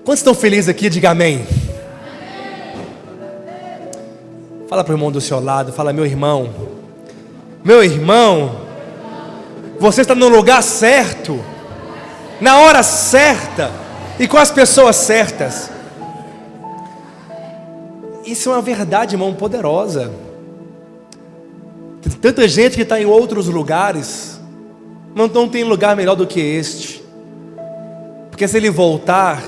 Quantos estão felizes aqui? Diga amém. Fala para o irmão do seu lado, fala: meu irmão, você está no lugar certo, na hora certa e com as pessoas certas. Isso é uma verdade, irmão, poderosa. Tem tanta gente que está em outros lugares, não tem lugar melhor do que este, porque se ele voltar,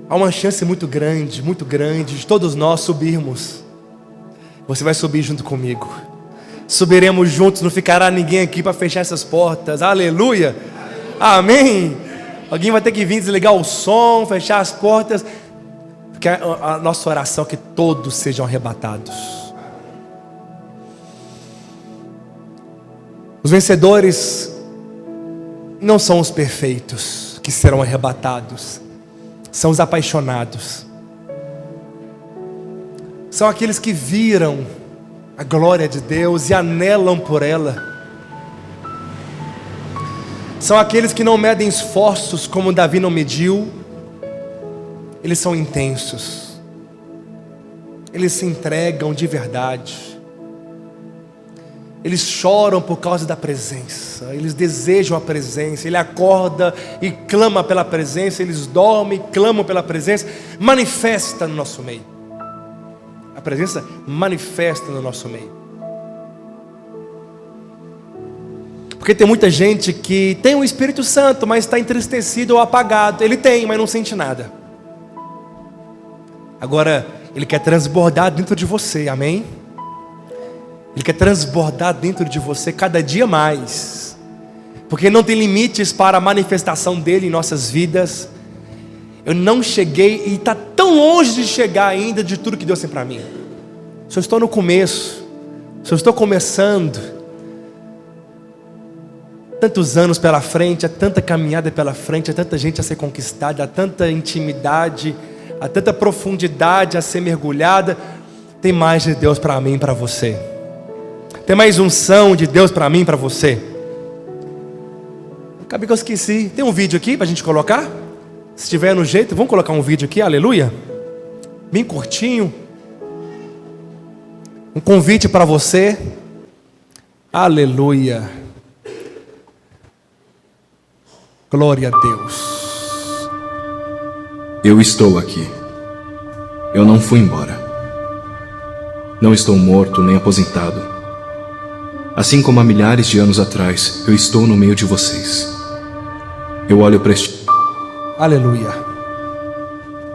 há uma chance muito grande de todos nós subirmos. Você vai subir junto comigo, subiremos juntos, não ficará ninguém aqui para fechar essas portas. Aleluia, amém. Alguém vai ter que vir desligar o som, fechar as portas, porque a nossa oração é que todos sejam arrebatados. Os vencedores não são os perfeitos que serão arrebatados, são os apaixonados, são aqueles que viram a glória de Deus e anelam por ela, são aqueles que não medem esforços como Davi não mediu. Eles são intensos, eles se entregam de verdade, eles choram por causa da presença, eles desejam a presença. Ele acorda e clama pela presença, eles dormem e clamam pela presença. Manifesta no nosso meio, a presença manifesta no nosso meio. Porque tem muita gente que tem o Espírito Santo, mas está entristecido ou apagado. Ele tem, mas não sente nada. Agora, Ele quer transbordar dentro de você, amém? Ele quer transbordar dentro de você cada dia mais, porque não tem limites para a manifestação dEle em nossas vidas. Eu não cheguei e está tão longe de chegar ainda de tudo que Deus tem para mim. Se eu estou no começo, se eu estou começando, tantos anos pela frente, há tanta caminhada pela frente, há tanta gente a ser conquistada, há tanta intimidade, há tanta profundidade a ser mergulhada. Tem mais de Deus para mim e para você. Tem mais unção de Deus para mim e para você. Acabei que eu esqueci. Tem um vídeo aqui para a gente colocar? Se estiver no jeito, vamos colocar um vídeo aqui, aleluia. Bem curtinho. Um convite para você. Aleluia. Glória a Deus. Eu estou aqui. Eu não fui embora. Não estou morto nem aposentado. Assim como há milhares de anos atrás, eu estou no meio de vocês. Eu olho para este... Aleluia.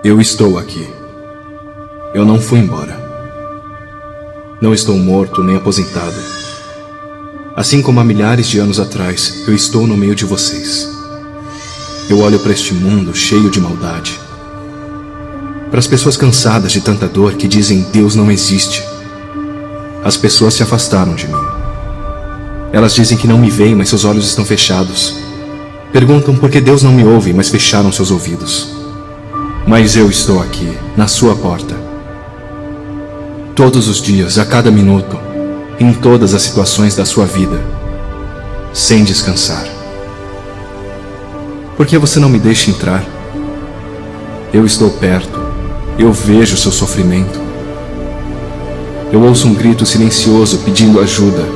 Eu estou aqui. Eu não fui embora. Não estou morto nem aposentado. Assim como há milhares de anos atrás, eu estou no meio de vocês. Eu olho para este mundo cheio de maldade, para as pessoas cansadas de tanta dor que dizem Deus não existe. As pessoas se afastaram de mim. Elas dizem que não me veem, mas seus olhos estão fechados. Perguntam por que Deus não me ouve, mas fecharam seus ouvidos. Mas eu estou aqui, na sua porta. Todos os dias, a cada minuto, em todas as situações da sua vida, sem descansar. Por que você não me deixa entrar? Eu estou perto, eu vejo seu sofrimento. Eu ouço um grito silencioso pedindo ajuda.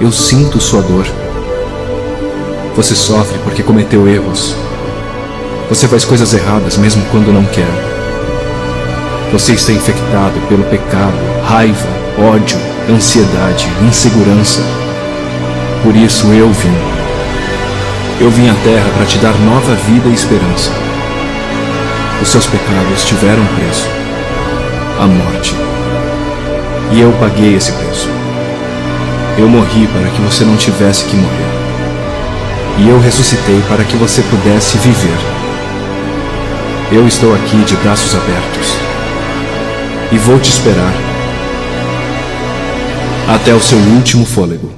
Eu sinto sua dor. Você sofre porque cometeu erros. Você faz coisas erradas mesmo quando não quer. Você está infectado pelo pecado, raiva, ódio, ansiedade, insegurança. Por isso eu vim. Eu vim à terra para te dar nova vida e esperança. Os seus pecados tiveram preço, a morte. E eu paguei esse preço. Eu morri para que você não tivesse que morrer. E eu ressuscitei para que você pudesse viver. Eu estou aqui de braços abertos. E vou te esperar até o seu último fôlego.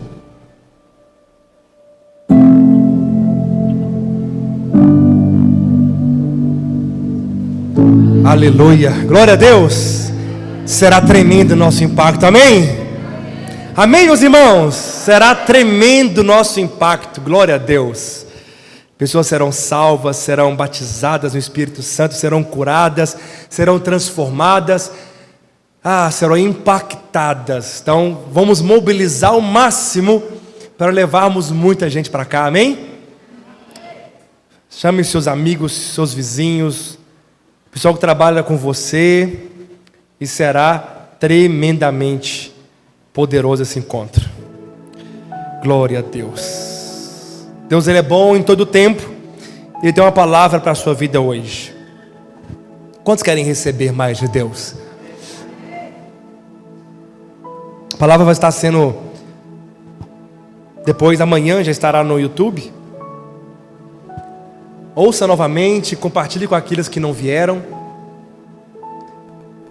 Aleluia, glória a Deus. Será tremendo o nosso impacto, amém? Amém, meus irmãos? Será tremendo o nosso impacto, glória a Deus. Pessoas serão salvas, serão batizadas no Espírito Santo, serão curadas, serão transformadas, serão impactadas. Então, vamos mobilizar o máximo para levarmos muita gente para cá, amém? Chame seus amigos, seus vizinhos, o pessoal que trabalha com você, e será tremendamente poderoso esse encontro. Glória a Deus. Deus, Ele é bom em todo o tempo. Ele tem uma palavra para a sua vida hoje. Quantos querem receber mais de Deus? A palavra vai estar sendo, depois amanhã já estará no YouTube. Ouça novamente, compartilhe com aqueles que não vieram.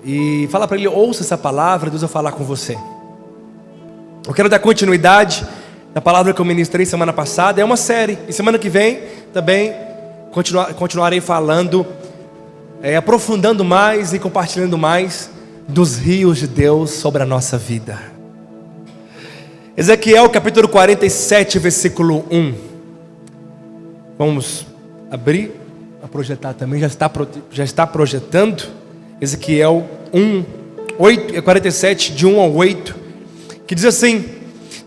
E fala para ele, ouça essa palavra, Deus vai falar com você. Eu quero dar continuidade na palavra que eu ministrei semana passada. É uma série, e semana que vem também continuarei falando, aprofundando mais e compartilhando mais dos rios de Deus sobre a nossa vida. Ezequiel capítulo 47, versículo 1. Vamos abrir, a projetar também, já está projetando. Ezequiel 47, de 1 ao 8, que diz assim: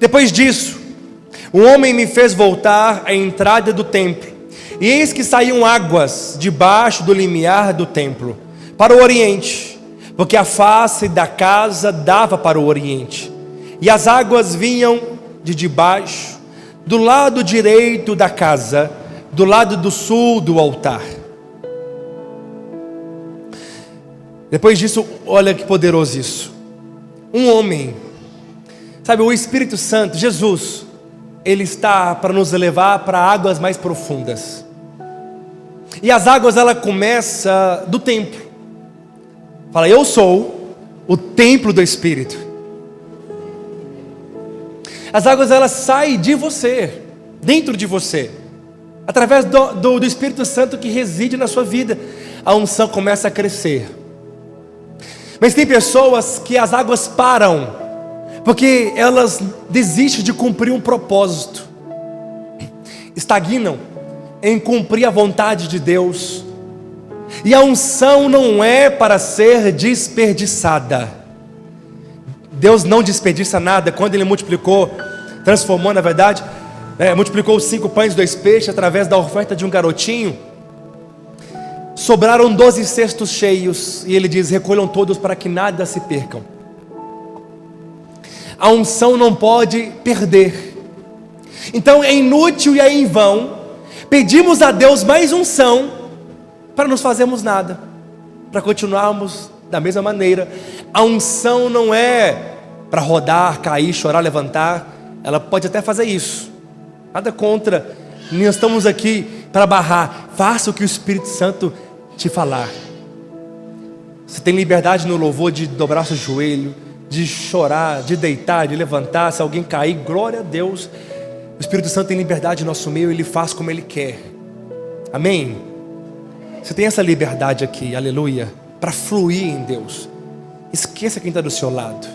depois disso, um homem me fez voltar à entrada do templo, e eis que saíam águas debaixo do limiar do templo, para o oriente, porque a face da casa dava para o oriente, e as águas vinham de debaixo, do lado direito da casa, do lado do sul do altar. Depois disso, olha que poderoso isso. Um homem, sabe, o Espírito Santo, Jesus, Ele está para nos levar para águas mais profundas. E as águas, ela começa do templo. Fala, eu sou o templo do Espírito. As águas, elas saem de você, dentro de você, através do Espírito Santo que reside na sua vida. A unção começa a crescer. Mas tem pessoas que as águas param, porque elas desistem de cumprir um propósito, estagnam em cumprir a vontade de Deus. E a unção não é para ser desperdiçada. Deus não desperdiça nada. Quando Ele multiplicou, transformou, na verdade, multiplicou os 5 pães e 2 peixes através da oferta de um garotinho, sobraram 12 cestos cheios, e Ele diz, recolham todos para que nada se percam. A unção não pode perder. Então é inútil e é em vão pedimos a Deus mais unção para não fazermos nada, para continuarmos da mesma maneira. A unção não é para rodar, cair, chorar, levantar. Ela pode até fazer isso, nada contra. Nós estamos aqui para barrar. Faça o que o Espírito Santo te falar. Você tem liberdade no louvor de dobrar seu joelho, de chorar, de deitar, de levantar. Se alguém cair, glória a Deus. O Espírito Santo tem liberdade no nosso meio, Ele faz como Ele quer. Amém? Você tem essa liberdade aqui, aleluia, para fluir em Deus. Esqueça quem está do seu lado.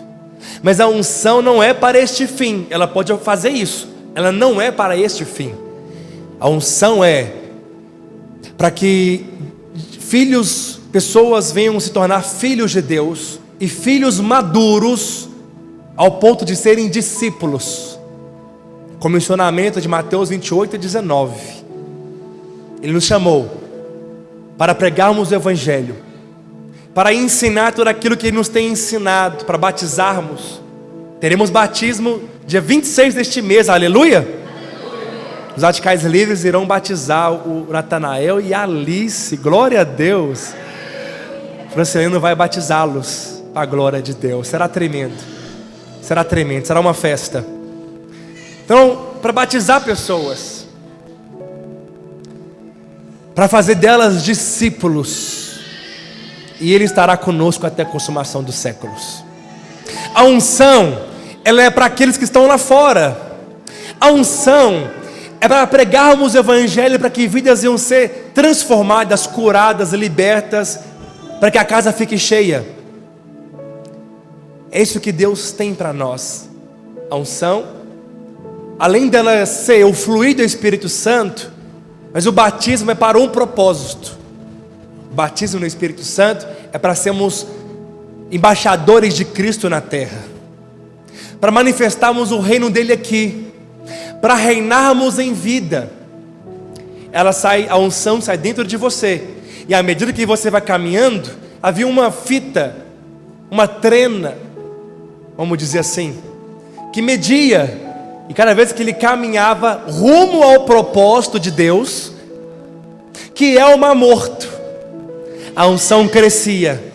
Mas a unção não é para este fim. Ela pode fazer isso, ela não é para este fim. A unção é para que pessoas venham se tornar filhos de Deus, e filhos maduros ao ponto de serem discípulos. Comissionamento de Mateus 28 e 19. Ele nos chamou para pregarmos o Evangelho, para ensinar tudo aquilo que Ele nos tem ensinado, para batizarmos. Teremos batismo dia 26 deste mês, aleluia. Os radicais livres irão batizar o Natanael e a Alice, glória a Deus. O Francelino vai batizá-los para a glória de Deus. Será tremendo, será uma festa. Então, para batizar pessoas, para fazer delas discípulos, e Ele estará conosco até a consumação dos séculos. A unção, ela é para aqueles que estão lá fora. A unção é para pregarmos o Evangelho, para que vidas iam ser transformadas, curadas, libertas, para que a casa fique cheia. É isso que Deus tem para nós. A unção, além dela ser o fluir do Espírito Santo, Mas o batismo é para um propósito. O batismo no Espírito Santo é para sermos embaixadores de Cristo na terra, para manifestarmos o reino dele aqui, para reinarmos em vida. A unção sai dentro de você, e à medida que você vai caminhando, havia uma fita, uma trena, vamos dizer assim, que media, e cada vez que ele caminhava rumo ao propósito de Deus, que é o Mar Morto, a unção crescia,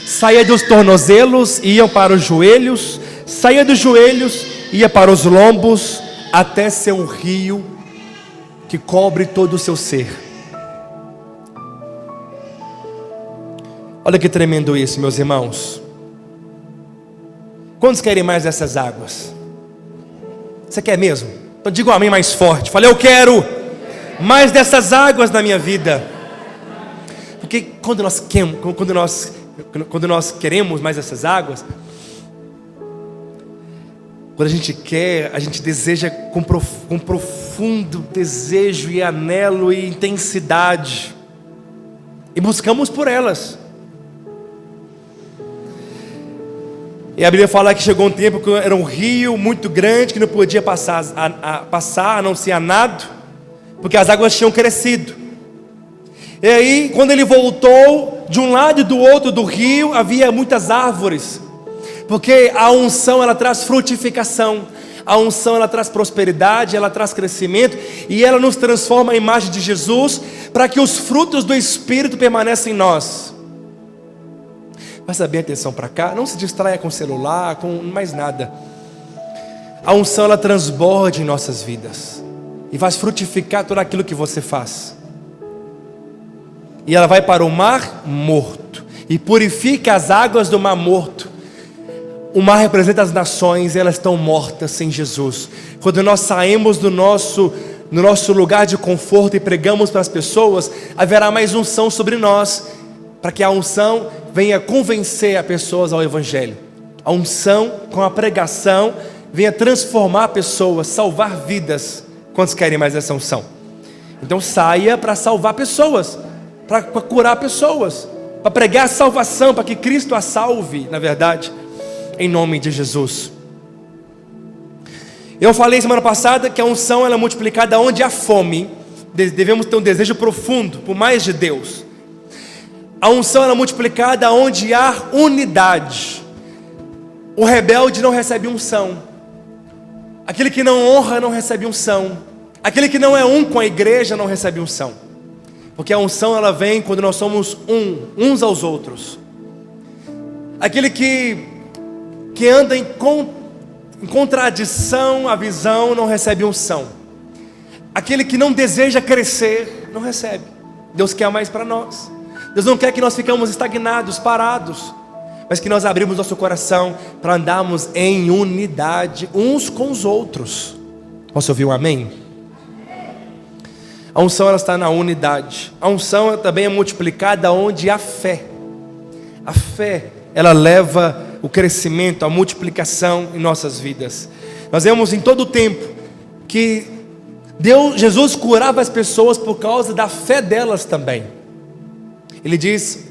saía dos tornozelos, ia para os joelhos, saía dos joelhos, ia para os lombos, até ser um rio que cobre todo o seu ser. Olha que tremendo isso, meus irmãos. Quantos querem mais dessas águas? Você quer mesmo? Então diga um amém mais forte. Falei, eu quero mais dessas águas na minha vida. Porque quando nós queremos mais dessas águas, quando a gente quer, a gente deseja com profundo desejo e anelo e intensidade, e buscamos por elas. E a Bíblia fala que chegou um tempo que era um rio muito grande, que não podia passar a não ser a nado, porque as águas tinham crescido. E aí, quando ele voltou, de um lado e do outro do rio, havia muitas árvores, porque a unção, ela traz frutificação, a unção, ela traz prosperidade, ela traz crescimento, e ela nos transforma à imagem de Jesus, para que os frutos do Espírito permaneçam em nós. Presta bem atenção para cá, não se distraia com o celular, com mais nada. A unção, ela transborda em nossas vidas, e faz frutificar tudo aquilo que você faz. E ela vai para o Mar Morto, e purifica as águas do Mar Morto. O mar representa as nações, e elas estão mortas sem Jesus. Quando nós saímos do nosso lugar de conforto e pregamos para as pessoas, haverá mais unção sobre nós, para que a unção venha convencer as pessoas ao Evangelho. A unção com a pregação venha transformar pessoas, salvar vidas. Quantos querem mais essa unção? Então saia para salvar pessoas, para curar pessoas, para pregar a salvação, para que Cristo a salve, na verdade, em nome de Jesus. Eu falei semana passada que a unção, ela é multiplicada onde há fome. Devemos ter um desejo profundo por mais de Deus. A unção, ela é multiplicada onde há unidade. O rebelde não recebe unção, aquele que não honra não recebe unção, aquele que não é um com a igreja não recebe unção, porque a unção, ela vem quando nós somos uns aos outros. Aquele que anda em contradição à visão não recebe unção. Aquele que não deseja crescer não recebe. Deus quer mais para nós. Deus não quer que nós ficamos estagnados, parados, mas que nós abrimos nosso coração para andarmos em unidade uns com os outros. Posso ouvir um amém? A unção, ela está na unidade. A unção, ela também é multiplicada onde há fé. A fé, ela leva o crescimento, a multiplicação em nossas vidas. Nós vemos em todo o tempo que Jesus curava as pessoas por causa da fé delas também. Ele diz: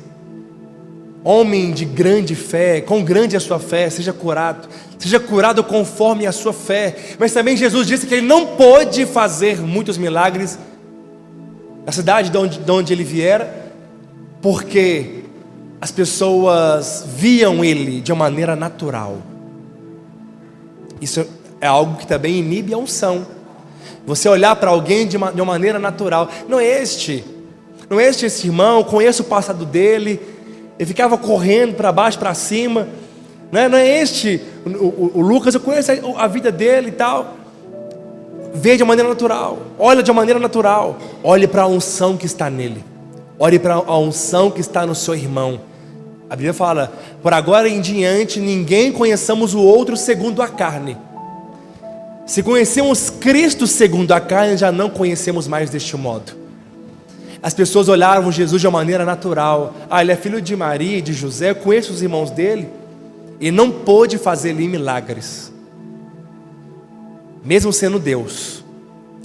homem de grande fé, quão grande é a sua fé, seja curado conforme a sua fé. Mas também Jesus disse que ele não pôde fazer muitos milagres na cidade de onde ele viera, porque as pessoas viam ele de uma maneira natural. Isso é algo que também inibe a unção. Você olhar para alguém de uma maneira natural. Não é este esse irmão, eu conheço o passado dele, ele ficava correndo para baixo, para cima. Não é este o Lucas, eu conheço a vida dele e tal. Vê de uma maneira natural, olha de uma maneira natural. Olhe para a unção que está nele, olhe para a unção que está no seu irmão. A Bíblia fala: por agora em diante ninguém conheçamos o outro segundo a carne. Se conhecemos Cristo segundo a carne, já não conhecemos mais deste modo. As pessoas olhavam Jesus de uma maneira natural. Ele é filho de Maria e de José, eu conheço os irmãos dele. E não pôde fazer-lhe milagres, mesmo sendo Deus,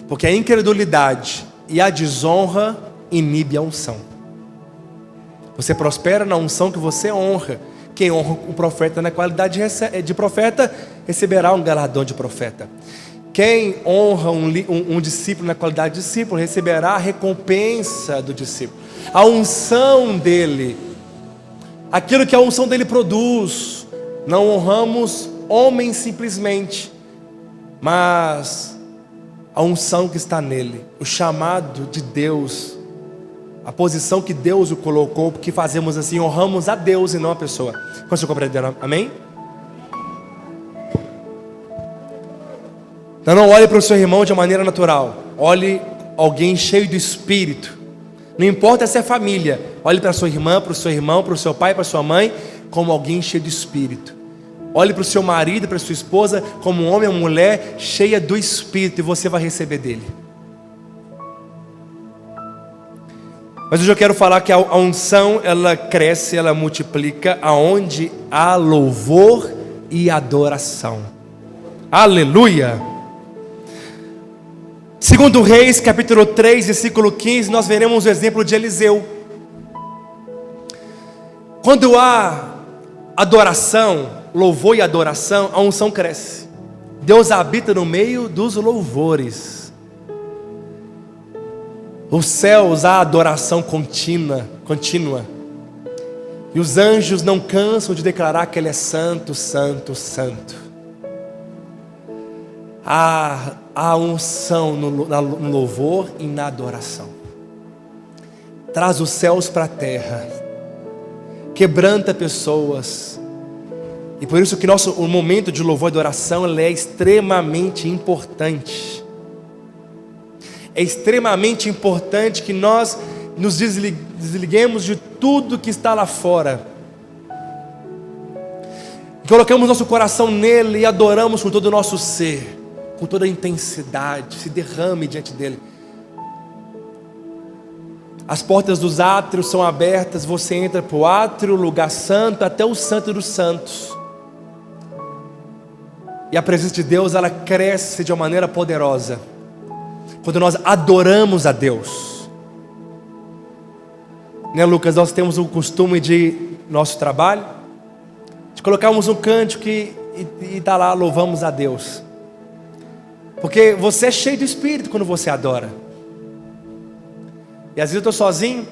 porque a incredulidade e a desonra inibe a unção. Você prospera na unção que você honra. Quem honra o profeta na qualidade de profeta, receberá um galardão de profeta. Quem honra um discípulo na qualidade de discípulo, receberá a recompensa do discípulo. A unção dele, aquilo que a unção dele produz. Não honramos homens simplesmente, mas a unção que está nele, o chamado de Deus, a posição que Deus o colocou, porque fazemos assim, honramos a Deus e não a pessoa. Quando você compreender, amém? Então não olhe para o seu irmão de maneira natural, olhe alguém cheio do Espírito. Não importa se é família, olhe para a sua irmã, para o seu irmão, para o seu pai, para a sua mãe, como alguém cheio do Espírito. Olhe para o seu marido, para a sua esposa, como um homem ou mulher cheia do Espírito, e você vai receber dele. Mas hoje eu quero falar que a unção, ela cresce, ela multiplica aonde há louvor e adoração. Aleluia! Segundo Reis, capítulo 3, versículo 15, nós veremos o exemplo de Eliseu. Quando há adoração, louvor e adoração, a unção cresce. Deus habita no meio dos louvores. Os céus há adoração contínua. E os anjos não cansam de declarar que Ele é santo, santo, santo. Há unção no louvor e na adoração. Traz os céus para a terra. Quebranta pessoas. E por isso que o momento de louvor e adoração ele é extremamente importante. É extremamente importante que nós nos desliguemos de tudo que está lá fora. Colocamos nosso coração nele e adoramos com todo o nosso ser, com toda a intensidade, se derrame diante dele. As portas dos átrios são abertas, você entra para o átrio, lugar santo, até o santo dos santos. E a presença de Deus, ela cresce de uma maneira poderosa quando nós adoramos a Deus. Né, Lucas? Nós temos o costume de nosso trabalho, de colocarmos um cântico e tá lá, louvamos a Deus. Porque você é cheio do Espírito quando você adora. E às vezes eu estou sozinho,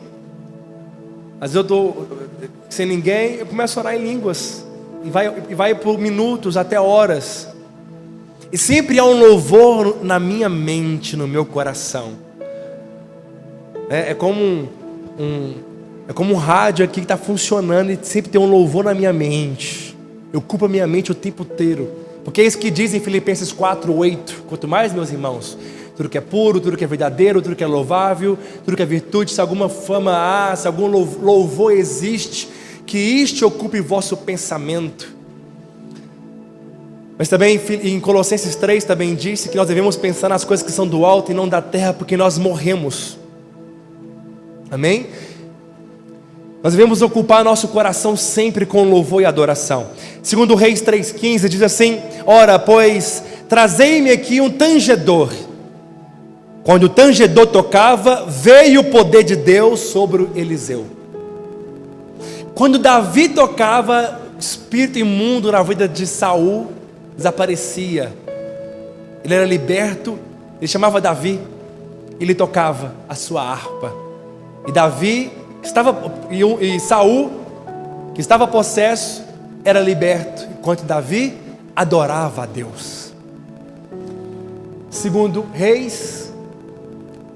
às vezes eu estou sem ninguém, eu começo a orar em línguas. E vai por minutos até horas. E sempre há um louvor na minha mente, no meu coração. É como um rádio aqui que está funcionando e sempre tem um louvor na minha mente. Eu culpo a minha mente o tempo inteiro. Porque é isso que diz em Filipenses 4:8. Quanto mais, meus irmãos, tudo que é puro, tudo que é verdadeiro, tudo que é louvável, tudo que é virtude, se alguma fama há, se algum louvor existe, que isto ocupe vosso pensamento. Mas também em Colossenses 3 também disse que nós devemos pensar nas coisas que são do alto e não da terra, porque nós morremos. Amém? Nós devemos ocupar nosso coração sempre com louvor e adoração. Segundo Reis 3:15 diz assim: ora, pois, trazei-me aqui um tangedor. Quando o tangedor tocava, veio o poder de Deus sobre Eliseu. Quando Davi tocava, espírito imundo na vida de Saul desaparecia. Ele era liberto, ele chamava Davi, ele tocava a sua harpa. E Davi e Saul, que estava possesso, era liberto, enquanto Davi adorava a Deus. Segundo Reis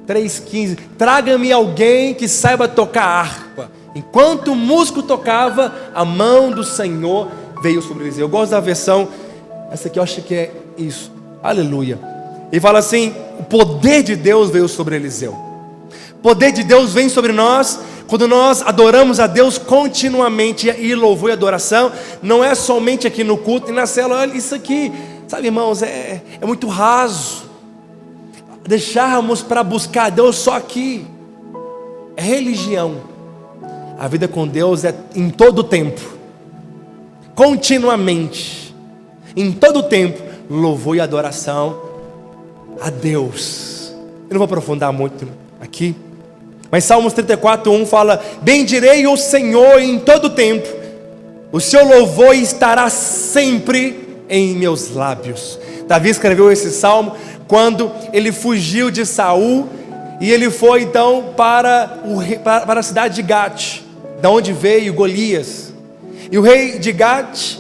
3:15, traga-me alguém que saiba tocar harpa. Enquanto o músico tocava, a mão do Senhor veio sobre Eliseu. Eu gosto da versão, essa aqui eu acho que é isso, aleluia. Ele fala assim: o poder de Deus veio sobre Eliseu. O poder de Deus vem sobre nós quando nós adoramos a Deus continuamente. E louvor e adoração não é somente aqui no culto e na célula. Olha isso aqui, sabe, irmãos, é muito raso deixarmos para buscar a Deus só aqui. É religião. A vida com Deus é em todo o tempo, continuamente, em todo o tempo, louvor e adoração a Deus. Eu não vou aprofundar muito, aqui. Mas Salmos 34:1 fala: bendirei o Senhor em todo tempo, o seu louvor estará sempre em meus lábios. Davi escreveu esse salmo quando ele fugiu de Saul, e ele foi então para a cidade de Gate, da onde veio Golias. E o rei de Gate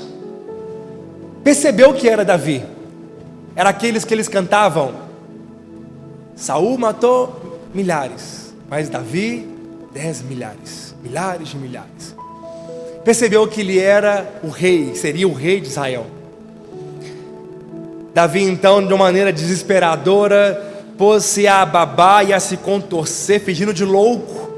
percebeu que era Davi. Era aqueles que eles cantavam: Saul matou milhares, mas Davi 10 milhares, milhares de milhares. Percebeu que ele era o rei, seria o rei de Israel. Davi então, de uma maneira desesperadora, pôs-se a babar e a se contorcer, fingindo de louco,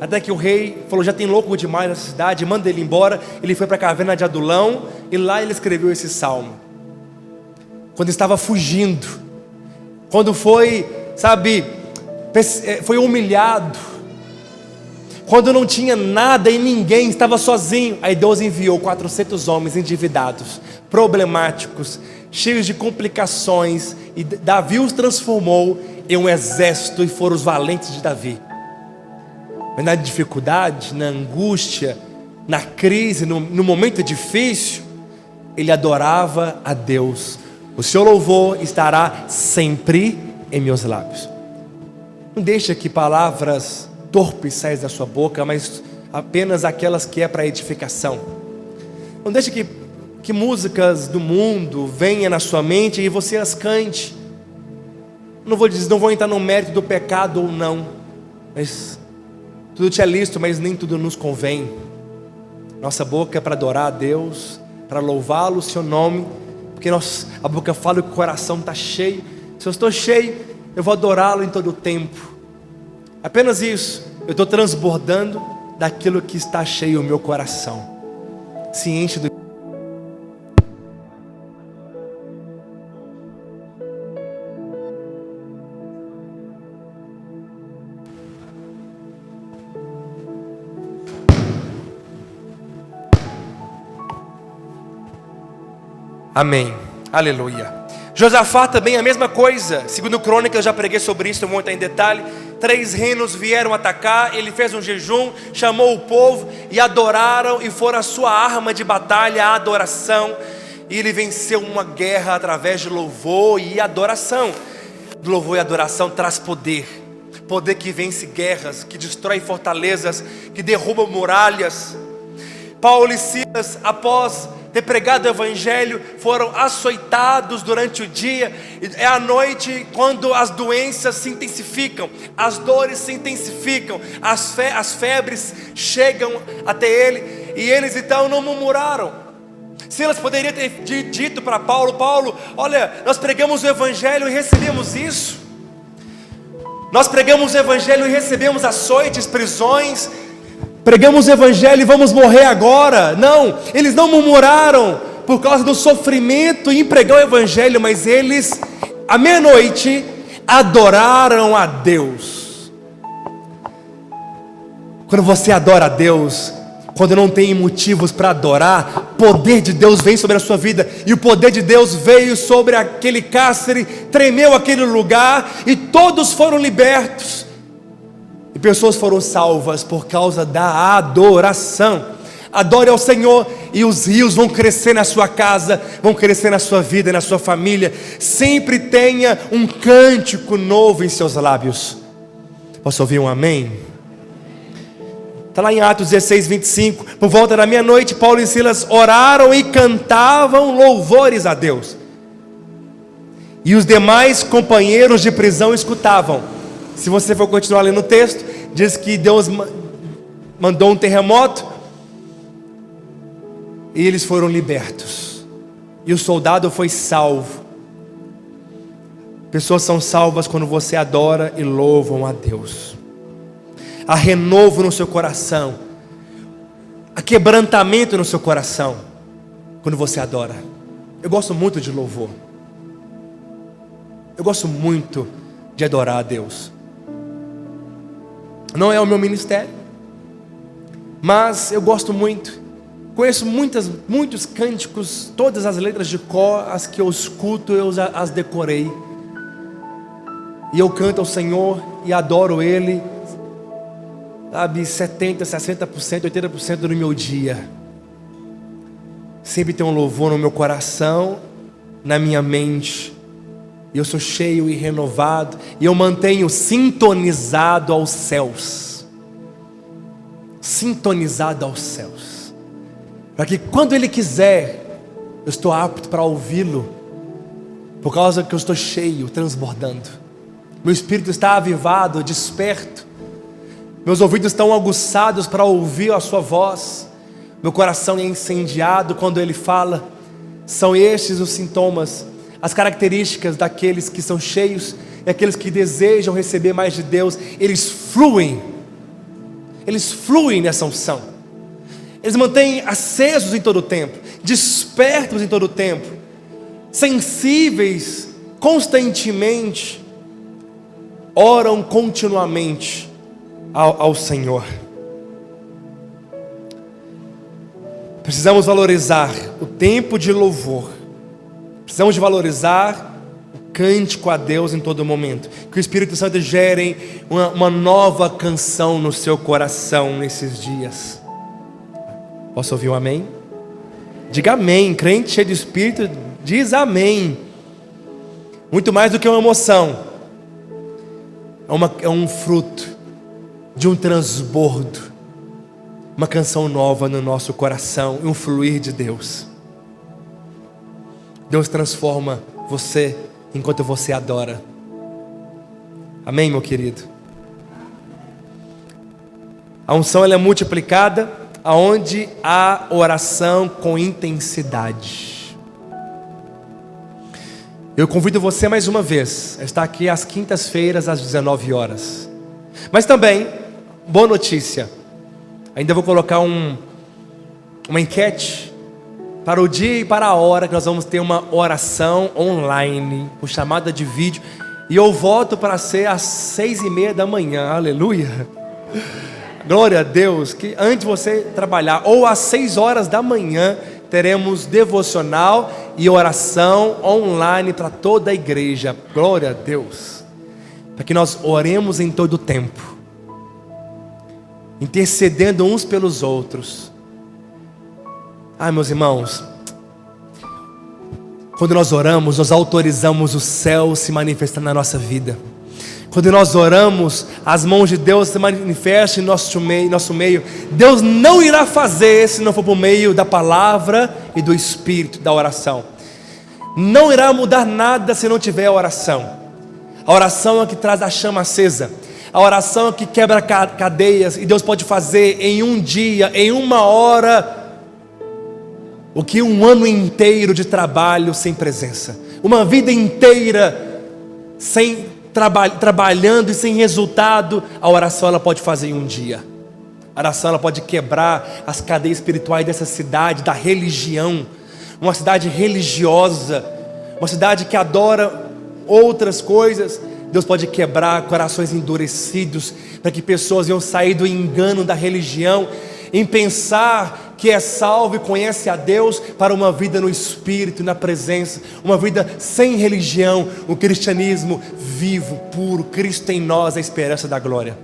até que o rei falou: já tem louco demais nessa cidade, manda ele embora. Ele foi para a caverna de Adulão, e lá ele escreveu esse salmo, quando estava fugindo, quando foi, foi humilhado, quando não tinha nada e ninguém, estava sozinho. Aí Deus enviou 400 homens endividados, problemáticos, cheios de complicações, e Davi os transformou em um exército, e foram os valentes de Davi. Mas na dificuldade, na angústia, na crise, no momento difícil, ele adorava a Deus. O seu louvor estará sempre em meus lábios. Não deixa que palavras torpes saiam da sua boca, mas apenas aquelas que é para edificação. Não deixa que músicas do mundo venham na sua mente e você as cante. Não vou entrar no mérito do pecado ou não, mas tudo te é lícito, mas nem tudo nos convém. Nossa boca é para adorar a Deus, para louvá-lo, o seu nome, porque a boca fala que o coração está cheio. Se eu estou cheio, eu vou adorá-lo em todo o tempo. Apenas isso, eu estou transbordando daquilo que está cheio o meu coração. Se enche do... Amém, aleluia. Josafá também a mesma coisa. Segundo Crônicas, eu já preguei sobre isso, não vou entrar em detalhe. 3 reinos vieram atacar, ele fez um jejum, chamou o povo e adoraram, e foram a sua arma de batalha, a adoração. E ele venceu uma guerra através de louvor e adoração. Louvor e adoração traz poder, poder que vence guerras, que destrói fortalezas, que derruba muralhas. Paulo e Silas, após ter pregado o evangelho, foram açoitados durante o dia. É à noite quando as doenças se intensificam, as dores se intensificam, as febres chegam até ele, e eles então não murmuraram. Silas poderia ter dito para Paulo: Paulo, olha, nós pregamos o evangelho e recebemos isso. Nós pregamos o evangelho e recebemos açoites, prisões. Pregamos o evangelho e vamos morrer agora. Não, eles não murmuraram por causa do sofrimento em pregar o evangelho, mas eles, à meia-noite, adoraram a Deus. Quando você adora a Deus, quando não tem motivos para adorar, o poder de Deus vem sobre a sua vida. E o poder de Deus veio sobre aquele cárcere, tremeu aquele lugar, e todos foram libertos. E pessoas foram salvas por causa da adoração. Adore ao Senhor, e os rios vão crescer na sua casa, vão crescer na sua vida, na sua família. Sempre tenha um cântico novo em seus lábios. Posso ouvir um amém? Está lá em Atos 16, 25. Por volta da meia-noite, Paulo e Silas oraram e cantavam louvores a Deus. E os demais companheiros de prisão escutavam. Se você for continuar lendo o texto, diz que Deus mandou um terremoto, e eles foram libertos, e o soldado foi salvo. Pessoas são salvas quando você adora e louvam a Deus. Há renovo no seu coração, há quebrantamento no seu coração quando você adora. Eu gosto muito de louvor, eu gosto muito de adorar a Deus. Não é o meu ministério, mas eu gosto muito. Conheço muitos cânticos, todas as letras de cor, as que eu escuto, eu as decorei. e eu canto ao Senhor e adoro Ele, sabe, 70%, 60%, 80% do meu dia. Sempre tem um louvor no meu coração, na minha mente, e eu sou cheio e renovado, e eu mantenho sintonizado aos céus. Sintonizado aos céus, para que quando Ele quiser, eu estou apto para ouvi-lo, por causa que eu estou cheio, transbordando. Meu espírito está avivado, desperto, meus ouvidos estão aguçados para ouvir a sua voz, meu coração é incendiado quando Ele fala. São estes os sintomas, as características daqueles que são cheios e aqueles que desejam receber mais de Deus. Eles fluem nessa unção, eles mantêm acesos em todo o tempo, despertos em todo o tempo, sensíveis constantemente, oram continuamente ao Senhor. Precisamos valorizar o tempo de louvor, precisamos de valorizar cântico a Deus em todo momento. Que o Espírito Santo gere uma nova canção no seu coração nesses dias. Posso ouvir um amém? Diga amém. Crente cheio de Espírito diz amém. Muito mais do que uma emoção, é um fruto de um transbordo, uma canção nova no nosso coração, um fluir de Deus. Deus transforma você enquanto você adora. Amém, meu querido? A unção ela é multiplicada aonde há oração com intensidade. Eu convido você mais uma vez a estar aqui às quintas-feiras às 19 horas. Mas também, boa notícia, ainda vou colocar uma enquete para o dia e para a hora que nós vamos ter uma oração online, por chamada de vídeo. E eu volto para ser às 6:30 da manhã, aleluia. Glória a Deus, que antes de você trabalhar, ou às 6 horas da manhã, teremos devocional e oração online para toda a igreja. Glória a Deus, para que nós oremos em todo o tempo, intercedendo uns pelos outros. Meus irmãos, quando nós oramos, nós autorizamos o céu se manifestar na nossa vida. Quando nós oramos, as mãos de Deus se manifestam em nosso meio. Deus não irá fazer se não for por meio da palavra e do Espírito, da oração. Não irá mudar nada se não tiver a oração. A oração é que traz a chama acesa. A oração é que quebra cadeias. E Deus pode fazer em um dia, em uma hora, o que um ano inteiro de trabalho sem presença, uma vida inteira sem trabalhando e sem resultado. A oração ela pode fazer em um dia. A oração ela pode quebrar as cadeias espirituais dessa cidade, da religião, uma cidade religiosa, uma cidade que adora outras coisas. Deus pode quebrar corações endurecidos, para que pessoas venham sair do engano da religião, em pensar que é salvo e conhece a Deus, para uma vida no Espírito, na presença, uma vida sem religião, o cristianismo vivo, puro, Cristo em nós, a esperança da glória.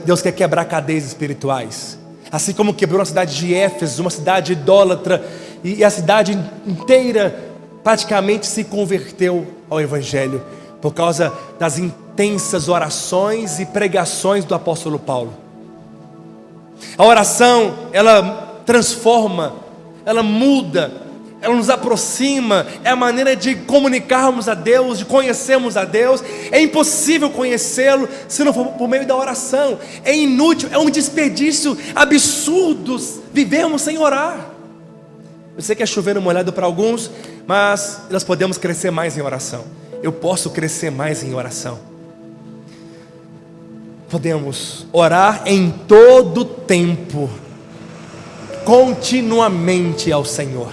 Deus quer quebrar cadeias espirituais, assim como quebrou a cidade de Éfeso, uma cidade idólatra, e a cidade inteira praticamente se converteu ao Evangelho, por causa das intensas orações e pregações do apóstolo Paulo. A oração, ela transforma, ela muda, ela nos aproxima, é a maneira de comunicarmos a Deus, de conhecermos a Deus. É impossível conhecê-lo se não for por meio da oração. É inútil, é um desperdício absurdo vivermos sem orar. Eu sei que é chovendo molhado para alguns, mas nós podemos crescer mais em oração. Eu posso crescer mais em oração. Podemos orar em todo tempo, continuamente ao Senhor,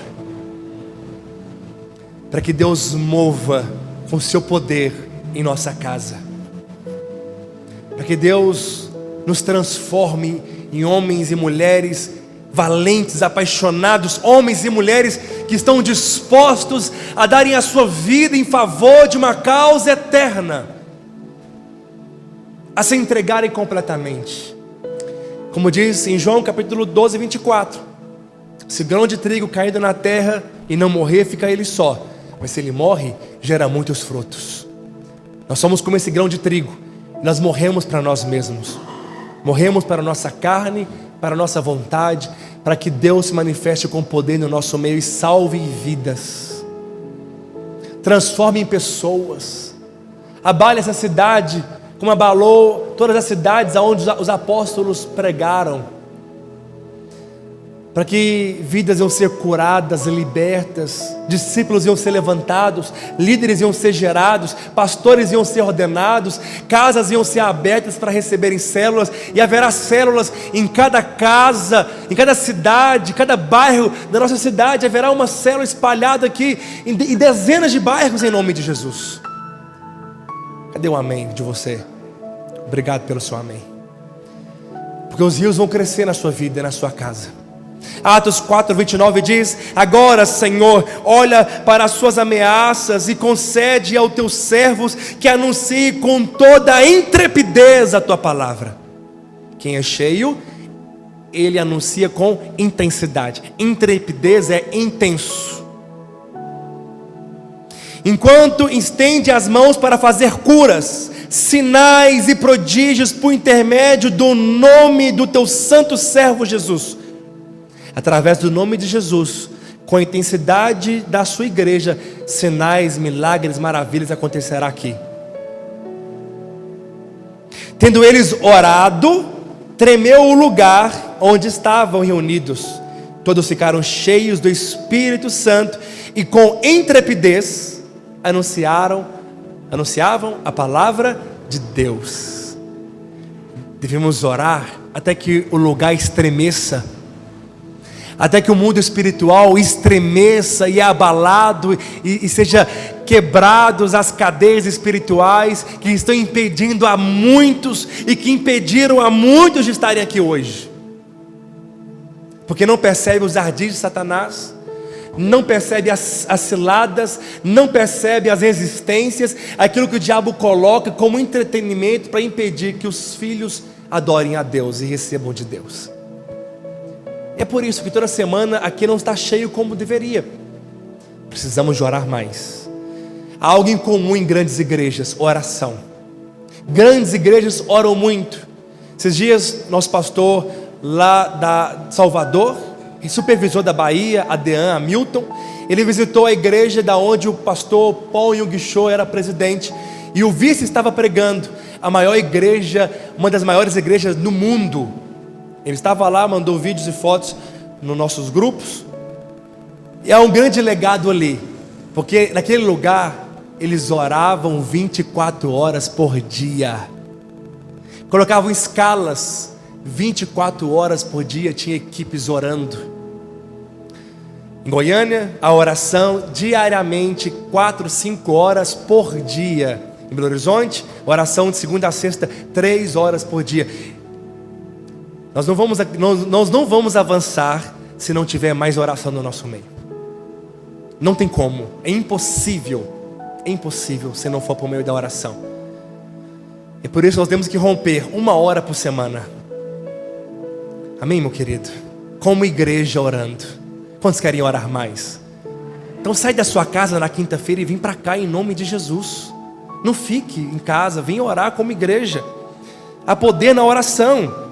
para que Deus mova com seu poder em nossa casa, para que Deus nos transforme em homens e mulheres valentes, apaixonados, homens e mulheres que estão dispostos a darem a sua vida em favor de uma causa eterna, a se entregarem completamente. Como diz em João capítulo 12, 24: se grão de trigo caído na terra e não morrer, fica ele só, mas se ele morre, gera muitos frutos. Nós somos como esse grão de trigo, nós morremos para nós mesmos, morremos para a nossa carne, para a nossa vontade, para que Deus se manifeste com poder no nosso meio e salve vidas, transforme em pessoas, abale essa cidade como abalou todas as cidades onde os apóstolos pregaram, para que vidas iam ser curadas, libertas, discípulos iam ser levantados, líderes iam ser gerados, pastores iam ser ordenados, casas iam ser abertas para receberem células, e haverá células em cada casa, em cada cidade, cada bairro da nossa cidade, haverá uma célula espalhada aqui em dezenas de bairros em nome de Jesus. Cadê o amém de você? Obrigado pelo seu amém. Porque os rios vão crescer na sua vida e na sua casa. Atos 4, 29 diz: agora, Senhor, olha para as suas ameaças e concede aos teus servos que anuncie com toda a intrepidez a tua palavra. Quem é cheio, ele anuncia com intensidade. Intrepidez é intenso. Enquanto estende as mãos para fazer curas, sinais e prodígios por intermédio do nome do teu santo servo Jesus. Através do nome de Jesus, com a intensidade da sua igreja, sinais, milagres, maravilhas acontecerá aqui. Tendo eles orado, tremeu o lugar onde estavam reunidos. Todos ficaram cheios do Espírito Santo e com intrepidez anunciavam a palavra de Deus. Devemos orar até que o lugar estremeça, até que o mundo espiritual estremeça e é abalado e seja quebrados as cadeias espirituais que estão impedindo a muitos e que impediram a muitos de estarem aqui hoje, porque não percebe os ardis de Satanás, não percebe as ciladas, não percebe as resistências, aquilo que o diabo coloca como entretenimento para impedir que os filhos adorem a Deus e recebam de Deus. É por isso que toda semana aqui não está cheio como deveria. Precisamos de orar mais. Há algo em comum em grandes igrejas: oração. Grandes igrejas oram muito. Esses dias, nosso pastor lá da Salvador, supervisor da Bahia, Adean Hamilton, ele visitou a igreja da onde o pastor Paul Yung Cho era presidente, e o vice estava pregando a maior igreja, uma das maiores igrejas do mundo. Ele estava lá, mandou vídeos e fotos nos nossos grupos. E há um grande legado ali, porque naquele lugar eles oravam 24 horas por dia, colocavam escalas 24 horas por dia, tinha equipes orando. Em Goiânia, a oração diariamente 4, 5 horas por dia. Em Belo Horizonte, oração de segunda a sexta 3 horas por dia. Nós não vamos avançar se não tiver mais oração no nosso meio. Não tem como, é impossível se não for por meio da oração. E por isso nós temos que romper 1 hora por semana. Amém, meu querido? Como igreja orando. Quantos querem orar mais? Então sai da sua casa na quinta-feira e vem para cá em nome de Jesus. Não fique em casa, vem orar como igreja. Há poder na oração.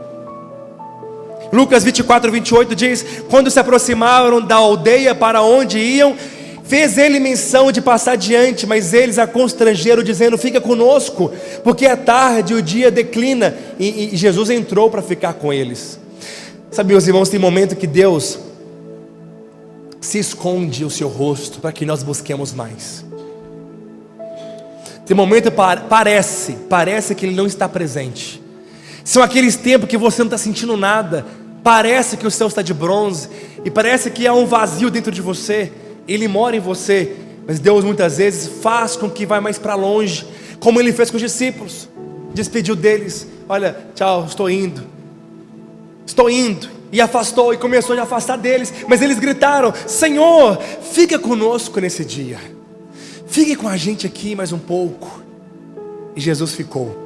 Lucas 24, 28 diz: quando se aproximaram da aldeia para onde iam, fez ele menção de passar adiante, mas eles a constrangeram, dizendo: fica conosco, porque é tarde e o dia declina. E Jesus entrou para ficar com eles. Sabe, meus irmãos, tem momento que Deus se esconde o seu rosto para que nós busquemos mais. Tem momento parece que Ele não está presente. São aqueles tempos que você não está sentindo nada, parece que o céu está de bronze, e parece que há um vazio dentro de você. Ele mora em você, mas Deus muitas vezes faz com que vá mais para longe, como Ele fez com os discípulos. Despediu deles: olha, tchau, estou indo. e afastou, e começou a afastar deles. Mas eles gritaram: Senhor, fica conosco nesse dia, fique com a gente aqui mais um pouco. E Jesus ficou.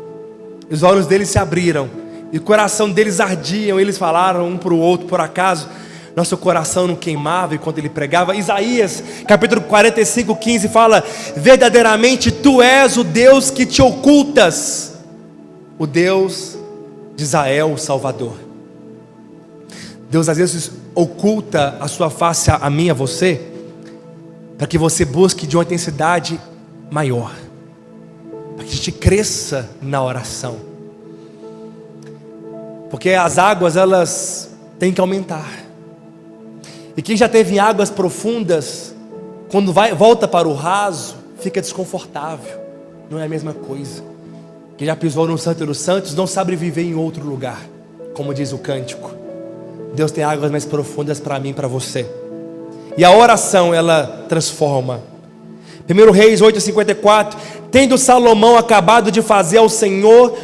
Os olhos deles se abriram, e o coração deles ardia. Eles falaram um para o outro: por acaso nosso coração não queimava enquanto ele pregava? Isaías capítulo 45, 15 fala: verdadeiramente tu és o Deus que te ocultas, o Deus de Israel, o Salvador. Deus às vezes oculta a sua face a mim, a você, para que você busque de uma intensidade maior, para que a gente cresça na oração, porque as águas, elas têm que aumentar. E quem já teve em águas profundas, quando volta para o raso, fica desconfortável. Não é a mesma coisa. Quem já pisou no Santo dos Santos não sabe viver em outro lugar, como diz o cântico. Deus tem águas mais profundas para mim e para você. E a oração, ela transforma. 1 Reis 8:54, tendo Salomão acabado de fazer ao Senhor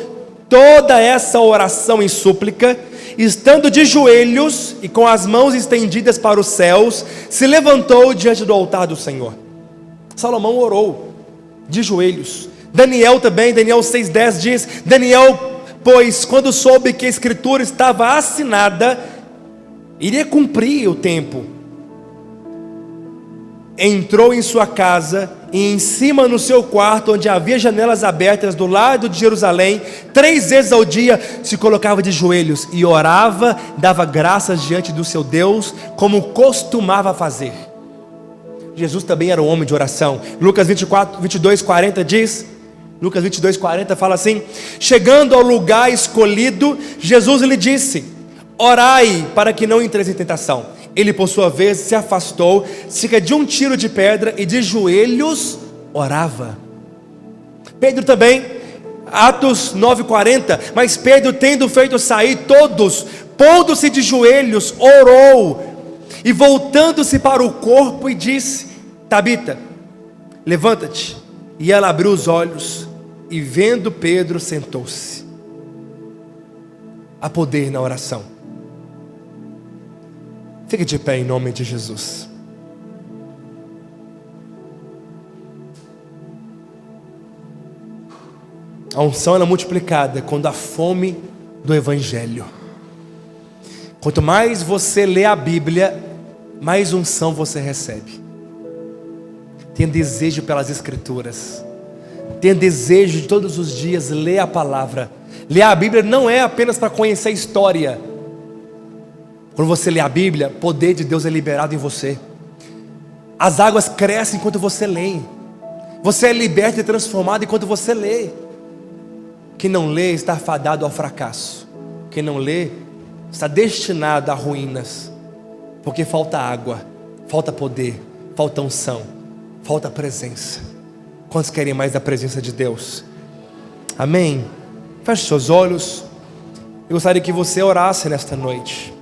toda essa oração em súplica, estando de joelhos e com as mãos estendidas para os céus, se levantou diante do altar do Senhor. Salomão orou de joelhos. Daniel também, Daniel 6:10 diz: Daniel, pois quando soube que a escritura estava assinada, iria cumprir o tempo, entrou em sua casa e em cima no seu quarto, onde havia janelas abertas do lado de Jerusalém, 3 vezes ao dia se colocava de joelhos e orava, dava graças diante do seu Deus, como costumava fazer. Jesus também era um homem de oração. Lucas 22:40 diz, Lucas 22:40 fala assim: chegando ao lugar escolhido, Jesus lhe disse: orai para que não entreis em tentação. Ele por sua vez se afastou, cerca de um tiro de pedra, e de joelhos orava. Pedro também, Atos 9:40, mas Pedro, tendo feito sair todos, pondo-se de joelhos, orou, e voltando-se para o corpo, e disse: Tabita, levanta-te. E ela abriu os olhos, e vendo Pedro, sentou-se. Há poder na oração. Fique de pé em nome de Jesus. A unção ela é multiplicada quando a fome do Evangelho. Quanto mais você lê a Bíblia, mais unção você recebe. Tenha desejo pelas Escrituras. Tenha desejo de todos os dias ler a palavra. Ler a Bíblia não é apenas para conhecer a história. Quando você lê a Bíblia, o poder de Deus é liberado em você. As águas crescem enquanto você lê. Você é liberto e transformado enquanto você lê. Quem não lê está fadado ao fracasso. Quem não lê está destinado a ruínas. Porque falta água, falta poder, falta unção, falta presença. Quantos querem mais da presença de Deus? Amém? Feche seus olhos. Eu gostaria que você orasse nesta noite.